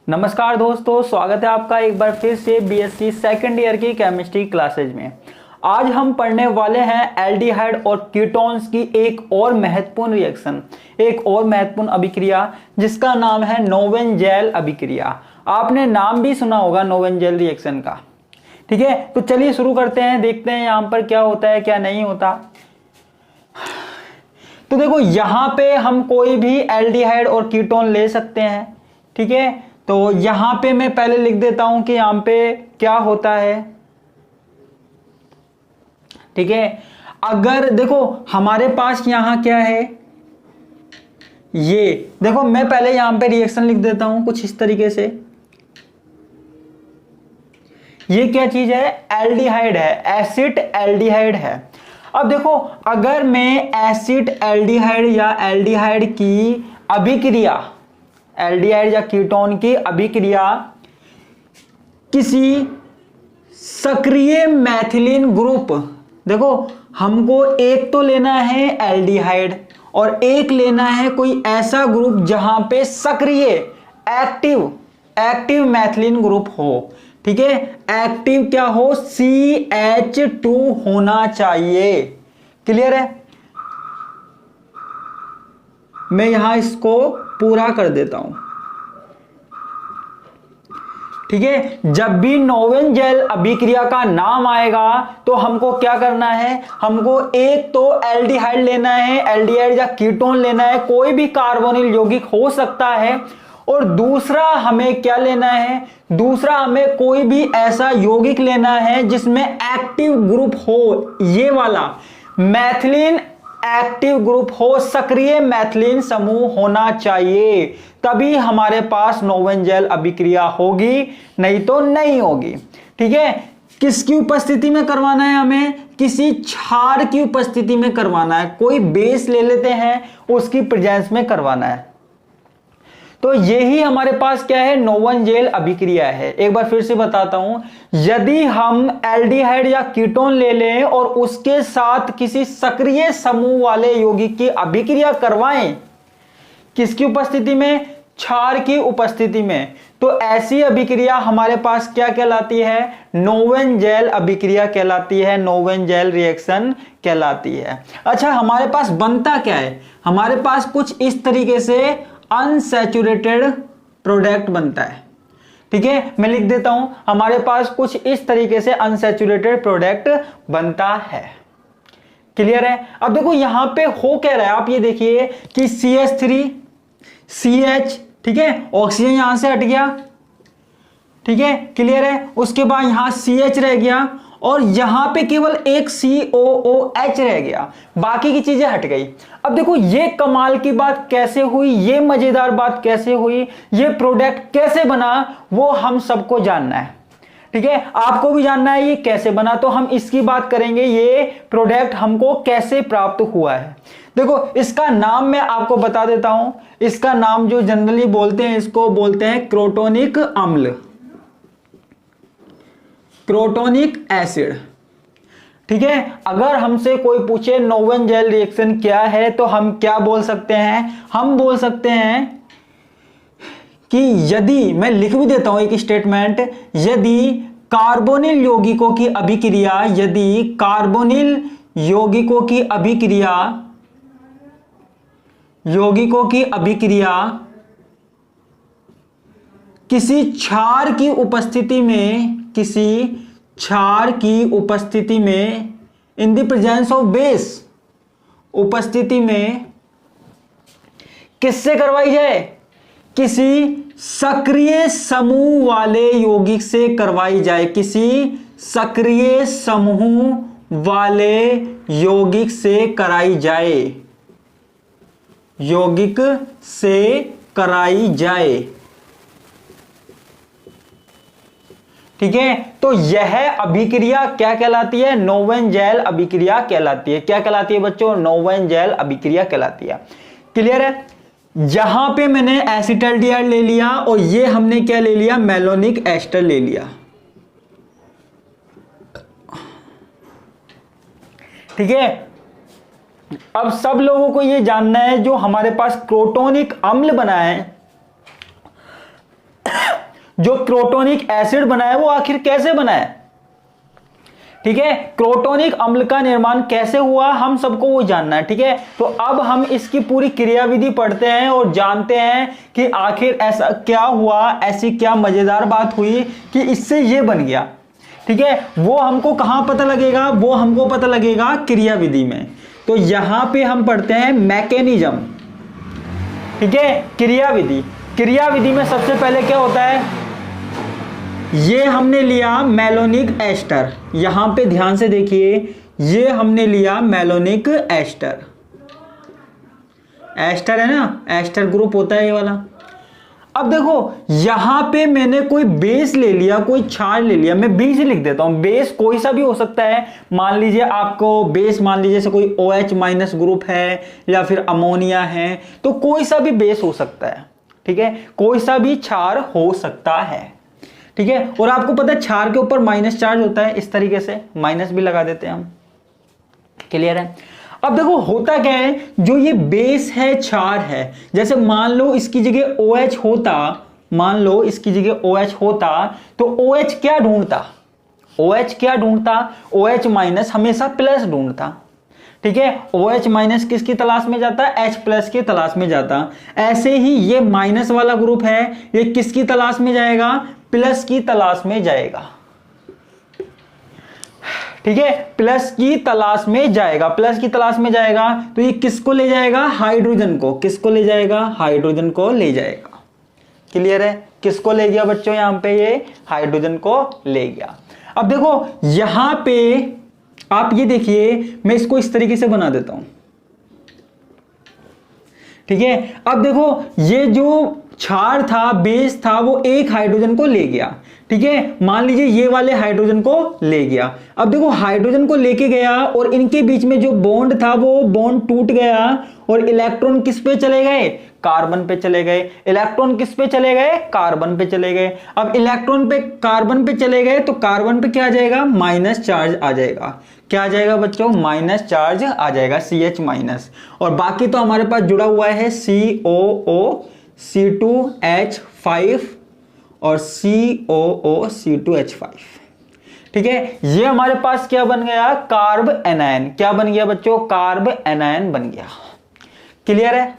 नमस्कार दोस्तों, स्वागत है आपका एक बार फिर से बीएससी सेकंड ईयर की केमिस्ट्री क्लासेज में। आज हम पढ़ने वाले हैं एल्डिहाइड और कीटोन्स की एक और महत्वपूर्ण रिएक्शन, एक और महत्वपूर्ण अभिक्रिया जिसका नाम है नोवेंजेल अभिक्रिया। आपने नाम भी सुना होगा नोवेंजेल रिएक्शन का। ठीक है, तो चलिए शुरू करते हैं, देखते हैं यहां पर क्या होता है क्या नहीं होता। तो देखो यहां पे हम कोई भी एल्डिहाइड और कीटोन ले सकते हैं। ठीक है, तो यहां पे मैं पहले लिख देता हूं कि यहां पे क्या होता है। ठीक है, अगर देखो हमारे पास यहां क्या है, ये देखो मैं पहले यहां पे रिएक्शन लिख देता हूं कुछ इस तरीके से। ये क्या चीज है, एल्डिहाइड है, एसिड एल्डिहाइड है। अब देखो अगर मैं एसिड एल्डिहाइड या एल्डिहाइड की अभिक्रिया, एल्डिहाइड या कीटोन की अभिक्रिया किसी सक्रिय मैथिलीन ग्रुप, देखो हमको एक तो लेना है एल्डिहाइड और एक लेना है कोई ऐसा ग्रुप जहां पे सक्रिय एक्टिव मैथिलीन ग्रुप हो। ठीक है, एक्टिव क्या हो, CH2 होना चाहिए। क्लियर है, मैं यहां इसको पूरा कर देता हूं। ठीक है, जब भी नोवेंजेल अभिक्रिया का नाम आएगा तो हमको क्या करना है, हमको एक तो एल्डिहाइड लेना है, एल्डिहाइड या कीटोन लेना है, कोई भी कार्बोनिल यौगिक हो सकता है। और दूसरा हमें क्या लेना है, दूसरा हमें कोई भी ऐसा यौगिक लेना है जिसमें एक्टिव ग्रुप हो, ये वाला मैथिलीन एक्टिव ग्रुप हो, सक्रिय मैथिलीन समूह होना चाहिए, तभी हमारे पास नोवेंजेल अभिक्रिया होगी, नहीं तो नहीं होगी। ठीक है, किसकी उपस्थिति में करवाना है, हमें किसी क्षार की उपस्थिति में करवाना है, कोई बेस ले लेते हैं उसकी प्रेजेंस में करवाना है। तो यही हमारे पास क्या है, नोवेंजेल अभिक्रिया है। एक बार फिर से बताता हूं, यदि हम एल्डिहाइड या कीटोन ले लें और उसके साथ किसी सक्रिय समूह वाले यौगिक की अभिक्रिया करवाएं, किसकी उपस्थिति में, क्षार की उपस्थिति में, तो ऐसी अभिक्रिया हमारे पास क्या कहलाती है, नोवेंजेल अभिक्रिया कहलाती है, नोवेंजेल रिएक्शन कहलाती है। अच्छा, हमारे पास बनता क्या है, हमारे पास कुछ इस तरीके से अनसैचुरेटेड प्रोडक्ट बनता है। ठीक है, मैं लिख देता हूं, हमारे पास कुछ इस तरीके से अनसैचुरेटेड प्रोडक्ट बनता है। क्लियर है। अब देखो यहां पे हो क्या रहा है, आप ये देखिए कि CH3 CH, ठीक है, ऑक्सीजन यहां से हट गया। ठीक है, क्लियर है। उसके बाद यहां CH रह गया और यहां पे केवल एक COOH रह गया, बाकी की चीजें हट गई। अब देखो ये कमाल की बात कैसे हुई, ये मजेदार बात कैसे हुई, ये प्रोडक्ट कैसे बना, वो हम सबको जानना है। ठीक है, आपको भी जानना है ये कैसे बना, तो हम इसकी बात करेंगे, ये प्रोडक्ट हमको कैसे प्राप्त हुआ है। देखो इसका नाम मैं आपको बता देता हूं, इसका नाम जो जनरली बोलते हैं, इसको बोलते हैं क्रोटोनिक अम्ल, क्रोटोनिक एसिड। ठीक है, अगर हमसे कोई पूछे नोवेंजेल रिएक्शन क्या है तो हम क्या बोल सकते हैं, हम बोल सकते हैं कि यदि, मैं लिख भी देता हूं एक स्टेटमेंट, यदि कार्बोनिल यौगिकों की अभिक्रिया, यदि कार्बोनिल यौगिकों की अभिक्रिया, यौगिकों की अभिक्रिया किसी क्षार की उपस्थिति में, किसी क्षार की उपस्थिति में, in the presence of base, उपस्थिति में किससे करवाई जाए, किसी सक्रिय समूह वाले यौगिक से करवाई जाए, किसी सक्रिय समूह वाले यौगिक से कराई जाए, यौगिक से कराई जाए। ठीक है, तो यह अभिक्रिया क्या कहलाती है, नोवेंजेल अभिक्रिया कहलाती है। क्या कहलाती है बच्चों, नोवेंजेल अभिक्रिया कहलाती है। क्लियर है। यहां पे मैंने एसिटाल्डिहाइड ले लिया और ये हमने क्या ले लिया, मैलोनिक एस्टर ले लिया। ठीक है, अब सब लोगों को ये जानना है जो हमारे पास क्रोटोनिक अम्ल बना है जो क्रोटोनिक एसिड बना है वो आखिर कैसे बना है, ठीक है, क्रोटोनिक अम्ल का निर्माण कैसे हुआ, हम सबको वो जानना है, ठीक है। तो अब हम इसकी पूरी क्रियाविधि पढ़ते हैं और जानते हैं कि आखिर ऐसा क्या हुआ, ऐसी क्या मजेदार बात हुई कि इससे ये बन गया, ठीक है। वो हमको कहां पता लगेगा, वो हमको पता लगेगा क्रियाविधि में। तो यहां पे हम पढ़ते हैं मैकेनिज्म, ठीक है, क्रियाविधि। क्रियाविधि में सबसे पहले क्या होता है, ये हमने लिया मैलोनिक एस्टर, यहां पे ध्यान से देखिए, ये हमने लिया मैलोनिक एस्टर, एस्टर है ना, एस्टर ग्रुप होता है ये वाला। अब देखो यहां पे मैंने कोई बेस ले लिया, कोई क्षार ले लिया, मैं बी से लिख देता हूं, बेस कोई सा भी हो सकता है। मान लीजिए आपको बेस, मान लीजिए जैसे कोई OH माइनस ग्रुप है या फिर अमोनिया है, तो कोई सा भी बेस हो सकता है, ठीक है, कोई सा भी क्षार हो सकता है, ठीक है। और आपको पता है क्षार के ऊपर माइनस चार्ज होता है, इस तरीके से माइनस भी लगा देते हैं हम, क्लियर है। अब देखो होता क्या है, जो ये बेस है, क्षार है, जैसे मान लो इसकी जगह OH होता, मान लो इसकी जगह OH होता, तो OH क्या ढूंढता, OH क्या ढूंढता, OH माइनस हमेशा प्लस ढूंढता, ठीक है। OH माइनस किसकी तलाश में जाता है, H प्लस की तलाश में जाता। ऐसे ही ये माइनस वाला ग्रुप है, ये किसकी तलाश में जाएगा, प्लस की तलाश में जाएगा, ठीक है, प्लस की तलाश में जाएगा, प्लस की तलाश में जाएगा। तो ये किसको ले जाएगा, हाइड्रोजन को, किसको ले जाएगा, हाइड्रोजन को ले जाएगा, क्लियर है। किसको ले गया बच्चों, यहां पे ये हाइड्रोजन को ले गया। अब देखो यहां पे आप ये देखिए, मैं इसको इस तरीके से बना देता हूं, ठीक है। अब देखो ये जो क्षार था, बेस था, वो एक हाइड्रोजन को ले गया, ठीक है, मान लीजिए ये वाले हाइड्रोजन को ले गया। अब देखो हाइड्रोजन को लेके गया और इनके बीच में जो बॉन्ड था वो बॉन्ड टूट गया और इलेक्ट्रॉन किस पे चले गए, कार्बन पे चले गए। इलेक्ट्रॉन किस पे चले गए, कार्बन पे चले गए। अब इलेक्ट्रॉन पे कार्बन पे चले गए तो कार्बन पे क्या आ जाएगा, माइनस चार्ज आ जाएगा। क्या आ जाएगा बच्चों, माइनस चार्ज आ जाएगा, CH माइनस। और बाकी तो हमारे पास जुड़ा हुआ है COO C2H5 और COO C2H5, ठीक है। ये हमारे पास क्या बन गया, कार्ब एनायन। क्या बन गया बच्चों, कार्ब एनायन बन गया, क्लियर है।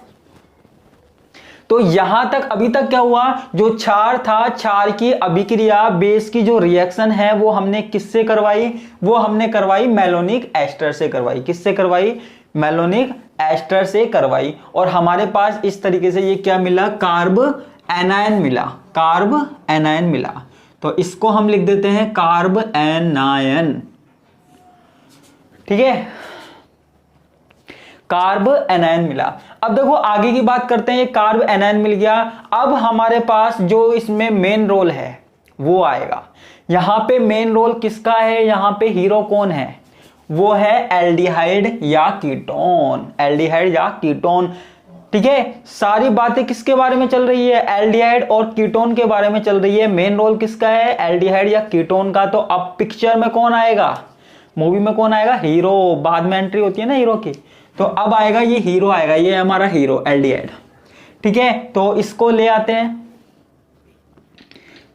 तो यहां तक अभी तक क्या हुआ, जो क्षार था, क्षार की अभिक्रिया, बेस की जो रिएक्शन है वो हमने किससे करवाई, वो हमने करवाई मैलोनिक एस्टर से करवाई। किससे करवाई, मैलोनिक एस्टर से करवाई। और हमारे पास इस तरीके से ये क्या मिला, कार्ब एनायन मिला, कार्ब एनायन मिला। तो इसको हम लिख देते हैं कार्ब एनायन, ठीक है, कार्ब एनायन मिला। अब देखो आगे की बात करते हैं, ये कार्ब एनायन मिल गया। अब हमारे पास जो इसमें मेन रोल है वो आएगा। यहां पे मेन रोल किसका है, यहां पे हीरो कौन है, वो है एल्डिहाइड या कीटोन, एल्डिहाइड या कीटोन, ठीक है। सारी बातें किसके बारे में चल रही है, एल्डिहाइड और कीटोन के बारे में चल रही है। मेन रोल किसका है, एल्डिहाइड या कीटोन का। तो अब पिक्चर में कौन आएगा, मूवी में कौन आएगा, हीरो। बाद में एंट्री होती है ना हीरो की, तो अब आएगा ये हीरो आएगा, ये हमारा हीरो एल्डिहाइड, ठीक है। तो इसको ले आते हैं,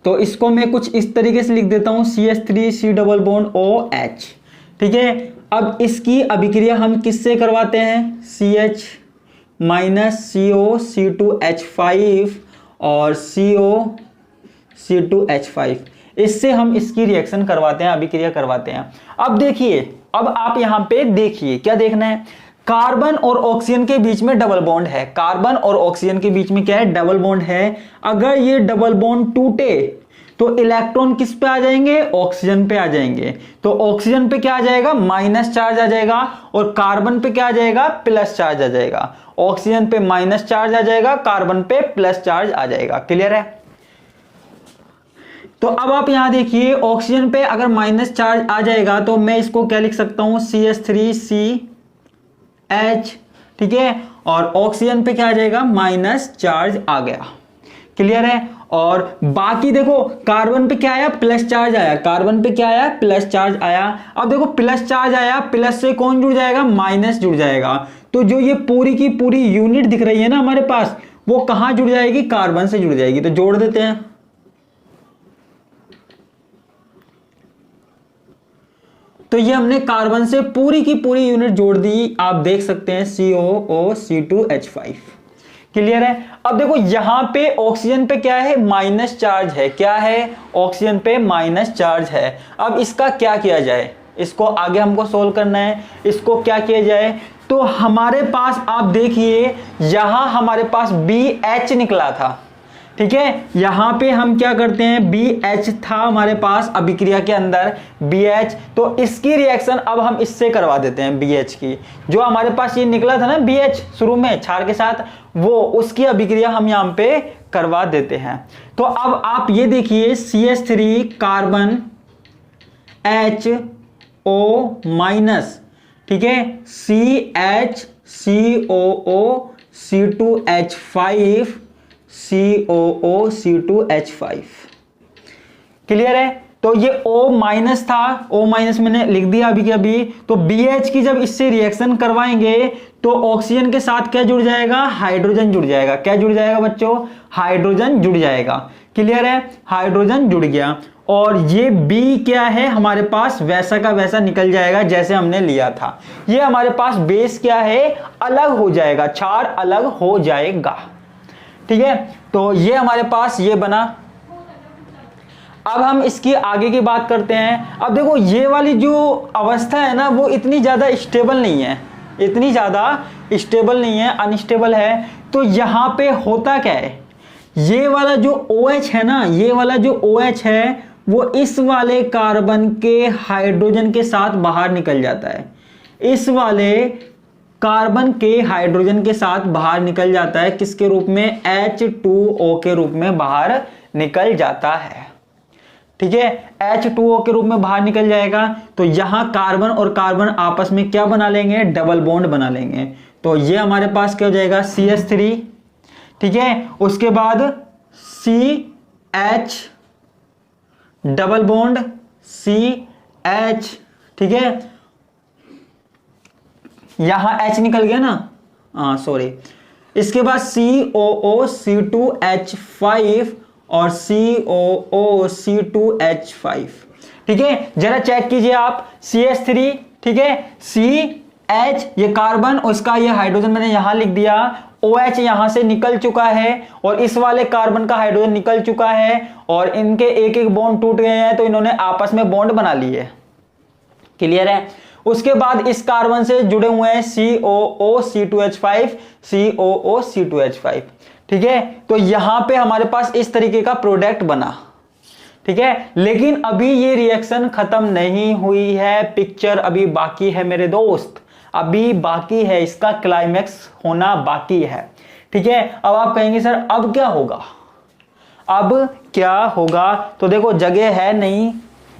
तो इसको मैं कुछ इस तरीके से लिख देता हूं, CH3C डबल बॉन्ड OH, ठीक है। अब इसकी अभिक्रिया हम किससे करवाते हैं, CH माइनस CO C2H5 और CO C2H5, इससे हम इसकी रिएक्शन करवाते हैं, अभिक्रिया करवाते हैं। अब देखिए, अब आप यहां पे देखिए, क्या देखना है, कार्बन और ऑक्सीजन के बीच में डबल बॉन्ड है, कार्बन और ऑक्सीजन के बीच में क्या है, डबल बॉन्ड है। अगर ये डबल बॉन्ड टूटे तो इलेक्ट्रॉन किस पे आ जाएंगे, ऑक्सीजन पे आ जाएंगे। तो ऑक्सीजन पे क्या आ जाएगा, माइनस चार्ज आ जाएगा, और कार्बन पे क्या आ जाएगा, प्लस चार्ज आ जाएगा। ऑक्सीजन पे माइनस चार्ज आ जाएगा, कार्बन पे प्लस चार्ज आ जाएगा, क्लियर है। तो अब आप यहां देखिए, ऑक्सीजन पे अगर माइनस चार्ज आ जाएगा तो मैं इसको क्या लिख सकता हूं, CH3CH, ठीक है। और ऑक्सीजन पे क्या आ जाएगा, माइनस चार्ज आ गया, क्लियर है। और बाकी देखो कार्बन पे क्या आया, प्लस चार्ज आया, कार्बन पे क्या आया, प्लस चार्ज आया। अब देखो प्लस चार्ज आया, प्लस से कौन जुड़ जाएगा, माइनस जुड़ जाएगा। तो जो ये पूरी की पूरी यूनिट दिख रही है ना हमारे पास, वो कहां जुड़ जाएगी, कार्बन से जुड़ जाएगी। तो जोड़ देते हैं, तो ये हमने कार्बन से पूरी की पूरी यूनिट जोड़ दी, आप देख सकते हैं COO-C2H5। क्लियर है। अब देखो यहां पे ऑक्सीजन पे क्या है, माइनस चार्ज है। क्या है, ऑक्सीजन पे माइनस चार्ज है। अब इसका क्या किया जाए, इसको आगे हमको सोल्व करना है। इसको क्या किया जाए, तो हमारे पास आप देखिए यहां हमारे पास BH निकला था, ठीक है। यहां पे हम क्या करते हैं, BH था हमारे पास अभिक्रिया के अंदर BH, तो इसकी रिएक्शन अब हम इससे करवा देते हैं BH की। जो हमारे पास ये निकला था ना BH शुरू में क्षार के साथ, वो उसकी अभिक्रिया हम यहां पे करवा देते हैं। तो अब आप ये देखिए CH3 कार्बन HO माइनस, ठीक है, CH2CO2C2H5 COO-C2H5। क्लियर है। तो ये O माइनस था, O माइनस मैंने लिख दिया अभी के अभी। तो BH की जब इससे रिएक्शन करवाएंगे तो ऑक्सीजन के साथ क्या जुड़ जाएगा, हाइड्रोजन जुड़ जाएगा। क्या जुड़ जाएगा बच्चों, हाइड्रोजन जुड़ जाएगा। क्लियर है, हाइड्रोजन जुड़ गया। और ये B क्या है हमारे पास, वैसा का वैसा निकल जाएगा जैसे हमने लिया था। ये हमारे पास बेस क्या है, अलग हो जाएगा, क्षार अलग हो जाएगा, ठीक है। तो ये हमारे पास ये बना। अब हम इसकी आगे की बात करते हैं। अब देखो ये वाली जो अवस्था है ना, वो इतनी ज्यादा स्टेबल नहीं है, इतनी ज्यादा स्टेबल नहीं है, अनस्टेबल है। तो यहां पे होता क्या है, ये वाला जो OH है ना, ये वाला जो OH है वो इस वाले कार्बन के हाइड्रोजन के साथ बाहर निकल जाता है। इस वाले कार्बन के हाइड्रोजन के साथ बाहर निकल जाता है, किसके रूप में, H2O के रूप में बाहर निकल जाता है, ठीक है। H2O के रूप में बाहर निकल जाएगा। तो यहां कार्बन और कार्बन आपस में क्या बना लेंगे, डबल बॉन्ड बना लेंगे। तो ये हमारे पास क्या हो जाएगा, CH3, ठीक है। उसके बाद CH डबल बॉन्ड CH, ठीक है। यहां H निकल गया ना, सॉरी। इसके बाद COO-C2H5 और COO-C2H5, ठीक है। जरा चेक कीजिए आप, CH3, ठीक है, CH ये कार्बन, उसका ये हाइड्रोजन मैंने यहां लिख दिया, OH यहां से निकल चुका है और इस वाले कार्बन का हाइड्रोजन निकल चुका है और इनके एक एक बॉन्ड टूट गए हैं, तो इन्होंने आपस में बॉन्ड बना लिए। क्लियर है। उसके बाद इस कार्बन से जुड़े हुए हैं COO-C2H5 COO-C2H5, ठीक है। तो यहां पे हमारे पास इस तरीके का प्रोडक्ट बना, ठीक है। लेकिन अभी ये रिएक्शन खत्म नहीं हुई है, पिक्चर अभी बाकी है मेरे दोस्त, अभी बाकी है, इसका क्लाइमैक्स होना बाकी है, ठीक है। अब आप कहेंगे सर अब क्या होगा, अब क्या होगा, तो देखो जगह है नहीं,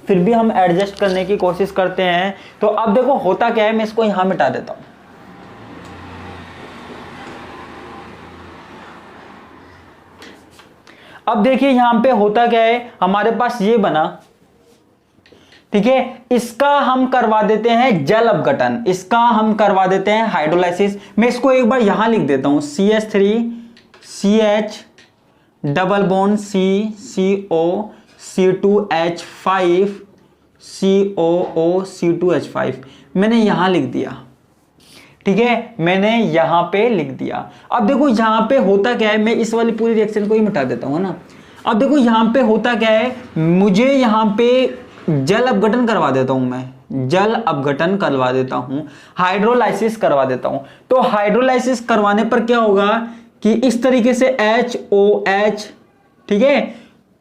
फिर भी हम एडजस्ट करने की कोशिश करते हैं। तो अब देखो होता क्या है, मैं इसको यहां मिटा देता हूं। अब देखिए यहां पे होता क्या है, हमारे पास ये बना, ठीक है। इसका हम करवा देते हैं जल अपघटन, इसका हम करवा देते हैं हाइड्रोलाइसिस। मैं इसको एक बार यहां लिख देता हूं, CH3 CH double bond CO C2H5 COO-C2H5 मैंने यहां लिख दिया, ठीक है, मैंने यहां पे लिख दिया। अब देखो यहां पे होता क्या है, मैं इस वाली पूरी रिएक्शन को ही मिटा देता हूं ना। अब देखो यहां पे होता क्या है, मुझे यहां पे जल अपघटन करवा देता हूं, मैं जल अपघटन करवा देता हूं, हाइड्रोलाइसिस करवा देता हूं। तो हाइड्रोलाइसिस करवाने पर क्या होगा कि इस तरीके से HOH, ठीक है,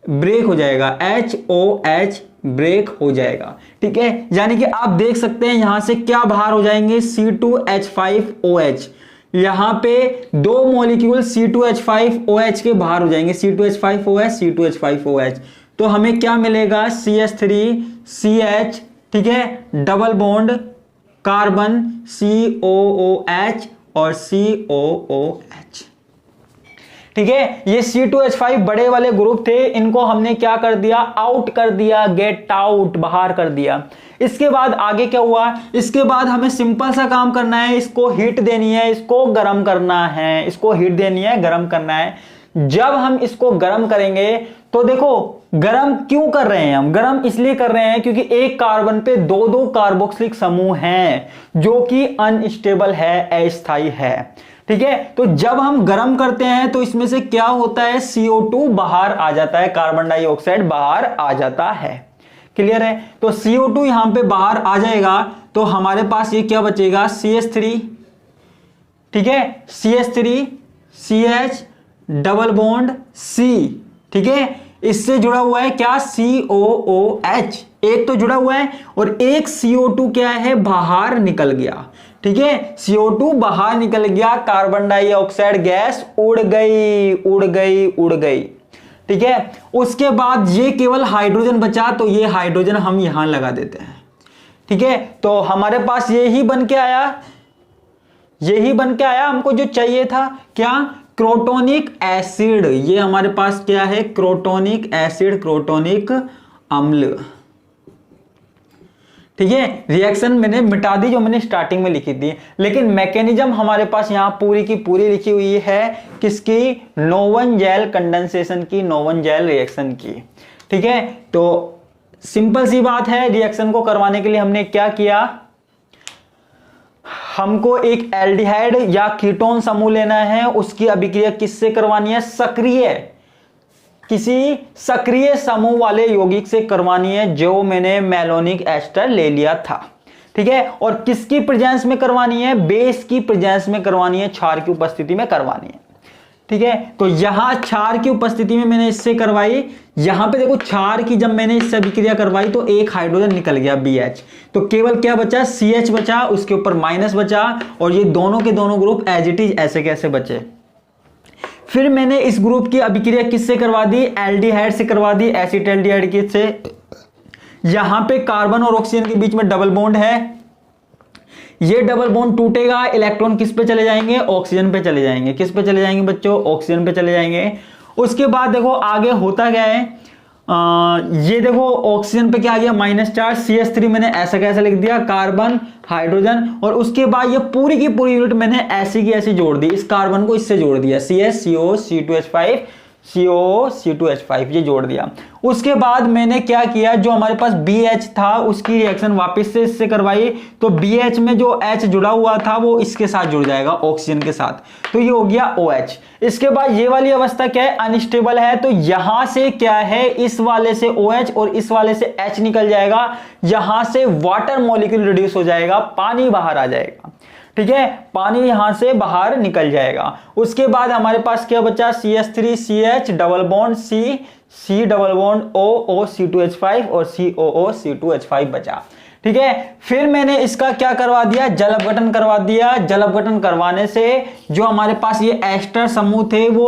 ब्रेक हो जाएगा, HOH ब्रेक हो जाएगा, ठीक है। यानी कि आप देख सकते हैं यहां से क्या बाहर हो जाएंगे, C2H5OH, यहां पे दो मॉलिक्यूल C2H5OH के बाहर हो जाएंगे, C2H5OH C2H5OH। तो हमें क्या मिलेगा, CH3CH, ठीक है, डबल बॉन्ड कार्बन COOH और COOH, ठीक है। ये C2H5 बड़े वाले ग्रुप थे, इनको हमने क्या कर दिया, आउट कर दिया, गेट आउट, बाहर कर दिया। इसके बाद आगे क्या हुआ, इसके बाद हमें सिंपल सा काम करना है, इसको हीट देनी है, इसको गर्म करना है, इसको हीट देनी है, गर्म करना है। जब हम इसको गर्म करेंगे तो देखो गर्म क्यों कर रहे हैं हम, गर्म इसलिए कर रहे हैं क्योंकि एक कार्बन पे दो दो कार्बोक्सिलिक समूह हैं जो कि अनस्टेबल है, अस्थायी है। ठीक है, तो जब हम गर्म करते हैं तो इसमें से क्या होता है, CO2 बाहर आ जाता है, कार्बन डाइऑक्साइड बाहर आ जाता है। क्लियर है, तो CO2 यहां पे बाहर आ जाएगा तो हमारे पास ये क्या बचेगा, CH3। ठीक है, CH3 CH double bond C। ठीक है, इससे जुड़ा हुआ है क्या, COOH, एक तो जुड़ा हुआ है और एक CO2 क्या है, बाहर निकल गया। ठीक है, CO2 बाहर निकल गया, कार्बन डाइऑक्साइड गैस उड़ गई उड़ गई उड़ गई। ठीक है, उसके बाद ये केवल हाइड्रोजन बचा तो ये हाइड्रोजन हम यहां लगा देते हैं। ठीक है, तो हमारे पास यही बन के आया, यही बन के आया हमको जो चाहिए था, क्या, क्रोटोनिक एसिड। ये हमारे पास क्या है, क्रोटोनिक एसिड, क्रोटोनिक अम्ल। ठीक है, रिएक्शन मैंने मिटा दी जो मैंने स्टार्टिंग में लिखी थी, लेकिन मैकेनिज्म हमारे पास यहां पूरी की पूरी लिखी हुई है, किसकी, नोवन जेल कंडेंसेशन की, नोवन जेल रिएक्शन की। ठीक है, तो सिंपल सी बात है, रिएक्शन को करवाने के लिए हमने क्या किया, हमको एक एल्डिहाइड या कीटोन समूह लेना है, उसकी अभिक्रिया किससे करवानी है, सक्रिय, किसी सक्रिय समूह वाले यौगिक से करवानी है, जो मैंने मेलोनिक एस्टर ले लिया था। ठीक है, और किसकी प्रेजेंस में करवानी है, बेस की प्रेजेंस में करवानी है, क्षार की उपस्थिति में करवानी है। ठीक है, तो यहां क्षार की उपस्थिति में मैंने इससे करवाई, यहां पे देखो क्षार की जब मैंने इससे अभिक्रिया करवाई तो एक हाइड्रोजन निकल गया BH, तो केवल क्या बचा, CH बचा, उसके ऊपर माइनस बचा, और ये दोनों के दोनों ग्रुप एज इट इज ऐसे कैसे बचे। फिर मैंने इस ग्रुप की अभिक्रिया किससे करवा दी, एल्डिहाइड से करवा दी, एसिटाल्डिहाइड की से। यहां पे कार्बन और ऑक्सीजन के बीच में डबल बॉन्ड है, ये डबल बॉन्ड टूटेगा, इलेक्ट्रॉन किस पे चले जाएंगे, ऑक्सीजन पे चले जाएंगे। किस पे चले जाएंगे बच्चों, ऑक्सीजन पे चले जाएंगे। उसके बाद देखो आगे होता क्या है, ये देखो ऑक्सीजन पे क्या आ गया, माइनस चार्ज, CH3 मैंने ऐसा कैसे लिख दिया, कार्बन हाइड्रोजन, और उसके बाद ये पूरी की पूरी यूनिट मैंने ऐसी की ऐसी जोड़ दी, इस कार्बन को इससे जोड़ दिया, CH CO C2H5 CO C2H5 ये जोड़ दिया। उसके बाद मैंने क्या किया, जो हमारे पास BH था उसकी रिएक्शन वापस से इससे करवाई, तो BH में जो H जुड़ा हुआ था वो इसके साथ जुड़ जाएगा, ऑक्सीजन के साथ, तो ये हो गया OH। इसके बाद ये वाली अवस्था क्या है, अनस्टेबल है, तो यहां से क्या है, इस वाले से OH और इस वाले से H निकल जाएगा, यहां से वाटर मॉलिक्यूल रिड्यूस हो जाएगा, पानी बाहर आ जाएगा। ठीक है, पानी यहां से बाहर निकल जाएगा। उसके बाद हमारे पास क्या बचा, CH3 CH double bond C double bond O C2H5 और COO C2H5 बचा। ठीक है, फिर मैंने इसका क्या करवा दिया, जल अपघटन करवा दिया। जल अपघटन करवाने से जो हमारे पास ये एस्टर समूह थे वो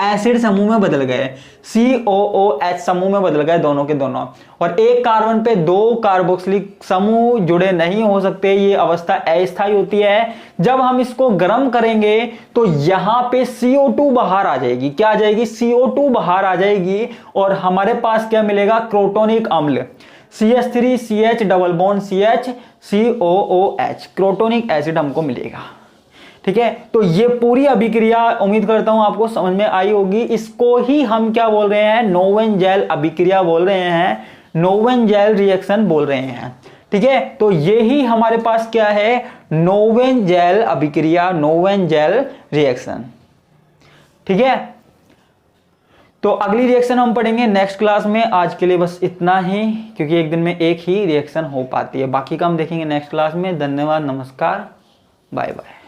एसिड समूह में बदल गए, COOH समूह में बदल गए दोनों के दोनों, और एक कार्बन पे दो कार्बोक्सिलिक समूह जुड़े नहीं हो सकते, ये अवस्था अस्थायी होती है। जब हम इसको गर्म करेंगे तो यहां पे CO2 बाहर आ जाएगी, क्या आ जाएगी, CO2 बाहर आ जाएगी, और हमारे पास क्या मिलेगा, क्रोटोनिक अम्ल, CH3 CH double bond CH COOH, crotonic acid हमको मिलेगा। ठीक है, तो ये पूरी अभिक्रिया उम्मीद करता हूं आपको समझ में आई होगी। इसको ही हम क्या बोल रहे हैं, नोवन जेल अभिक्रिया बोल रहे हैं, नोवन जेल रिएक्शन बोल रहे हैं। ठीक है, तो ये ही हमारे पास क्या है, नोवन जेल अभिक्रिया, नोवन जेल रिएक्शन। ठीक है, तो अगली रिएक्शन हम पढ़ेंगे नेक्स्ट क्लास में। आज के लिए बस इतना ही, क्योंकि एक दिन में एक ही रिएक्शन हो पाती है, बाकी का हम देखेंगे नेक्स्ट क्लास में। धन्यवाद, नमस्कार, बाय बाय।